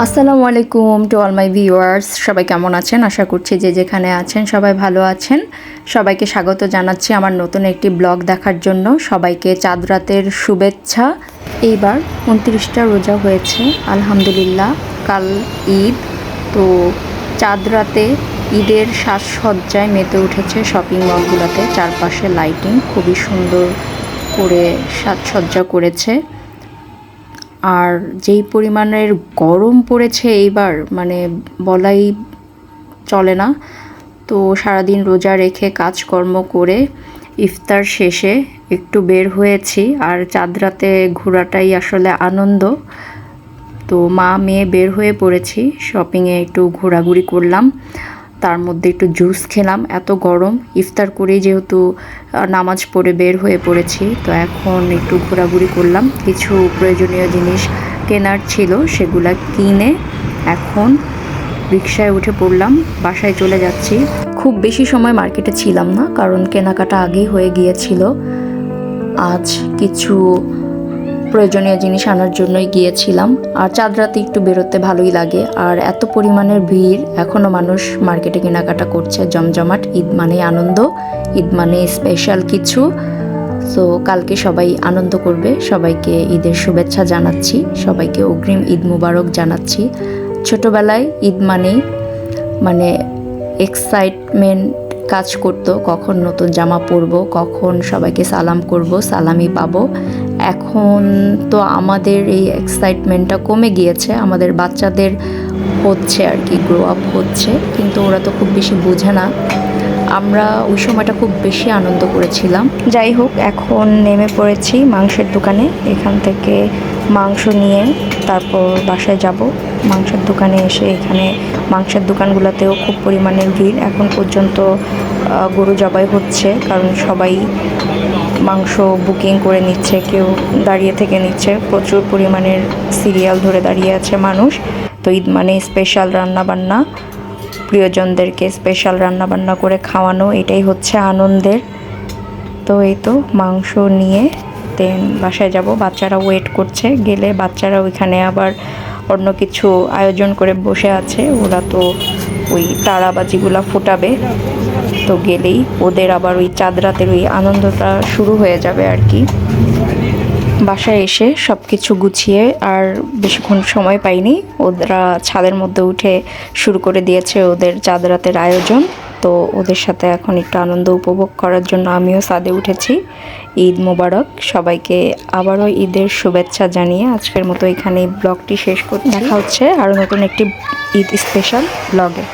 আসসালামু আলাইকুম to all my viewers, সবাই কেমন আছেন? আশা করছি যে যেখানে আছেন সবাই ভালো আছেন। সবাইকে স্বাগত জানাচ্ছি আমার নতুন একটি ব্লগ দেখার জন্য। সবাইকে চাঁদ রাতের শুভেচ্ছা। এইবার 29টা রোজা হয়েছে আলহামদুলিল্লাহ, কাল ঈদ। তো চাঁদ রাতে ঈদের সাজসজ্জায় মেতে উঠেছে শপিং মলগুলোতে। চারপাশে লাইটিং খুবই সুন্দর করে সাজসজ্জা করেছে। আর যেই পরিমাণের গরম পড়েছে এইবার, মানে বলাই চলে না। তো সারাদিন রোজা রেখে কাজকর্ম করে ইফতার শেষে একটু বের হয়েছি। আর চাঁদ রাতে ঘোরাটাই আসলে আনন্দ। তো মা মেয়ে বের হয়ে পড়েছি, শপিংয়ে একটু ঘোরাঘুরি করলাম, তার মধ্যে একটু জুস খেলাম। এত গরম, ইফতার করেই যেহেতু নামাজ পড়ে বের হয়ে পড়েছি, তো এখন একটু ঘোরাঘুরি করলাম। কিছু প্রয়োজনীয় জিনিস কেনার ছিল, সেগুলা কিনে এখন রিকশায় উঠে পড়লাম, বাসায় চলে যাচ্ছি। খুব বেশি সময় মার্কেটে ছিলাম না, কারণ কেনাকাটা আগেই হয়ে গিয়েছিল। আজ কিছু প্রয়োজনীয় জিনিস আনার জন্যই গিয়েছিলাম। আর চাঁদ রাতে একটু বেরোতে ভালোই লাগে। আর এত পরিমাণের ভিড়, এখনও মানুষ মার্কেটে কেনাকাটা করছে, জমজমাট। ঈদ মানে আনন্দ, ঈদ মানে স্পেশাল কিছু। সো কালকে সবাই আনন্দ করবে। সবাইকে ঈদের শুভেচ্ছা জানাচ্ছি, সবাইকে অগ্রিম ঈদ মুবারক জানাচ্ছি। ছোটোবেলায় ঈদ মানে এক্সাইটমেন্ট কাজ করতো, কখন নতুন জামা পরবো, কখন সবাইকে সালাম করব, সালামি পাবো। এখন তো আমাদের এই এক্সাইটমেন্টটা কমে গিয়েছে, আমাদের বাচ্চাদের হচ্ছে আর কি, গ্রো আপ হচ্ছে, কিন্তু ওরা তো খুব বেশি বোঝে না। আমরা ওই সময়টা খুব বেশি আনন্দ করেছিলাম। যাই হোক, এখন নেমে পড়েছি মাংসের দোকানে। এখান থেকে মাংস নিয়ে তারপর বাসায় যাব। মাংসের দোকানে এসে এখানে মাংসের দোকানগুলোতেও খুব পরিমাণের ভিড়। এখন পর্যন্ত গরু জবাই হচ্ছে, কারণ সবাই মাংস বুকিং করে নিচ্ছে, কেউ দাঁড়িয়ে থেকে নিচ্ছে। প্রচুর পরিমাণের সিরিয়াল ধরে দাঁড়িয়ে আছে মানুষ। তো ঈদ মানে স্পেশাল রান্নাবান্না, প্রিয়জনদেরকে স্পেশাল রান্নাবান্না করে খাওয়ানো, এটাই হচ্ছে আনন্দের। তো এই তো মাংস নিয়ে দেন বাসায় যাব। বাচ্চারা ওয়েট করছে, গেলে বাচ্চারা ওইখানে আবার অন্য কিছু আয়োজন করে বসে আছে। ওরা তো ওই তারাবাজিগুলা ফোটাবে, তো গেলেই ওদের আবার ওই চাঁদ রাতের ওই আনন্দটা শুরু হয়ে যাবে আর কি। বাসায় এসে সব কিছু গুছিয়ে আর বেশিক্ষণ সময় পাইনি, ওরা ছাদের মধ্যে উঠে শুরু করে দিয়েছে ওদের চাঁদ রাতের আয়োজন। তো ওদের সাথে এখন একটু আনন্দ উপভোগ করার জন্য আমিও ছাদে উঠেছি। ঈদ মোবারক সবাইকে, আবারও ঈদের শুভেচ্ছা জানিয়ে আজকের মতো এখানে ব্লগটি শেষ করছি। দেখা হচ্ছে আরও নতুন একটি ঈদ স্পেশাল ব্লগে।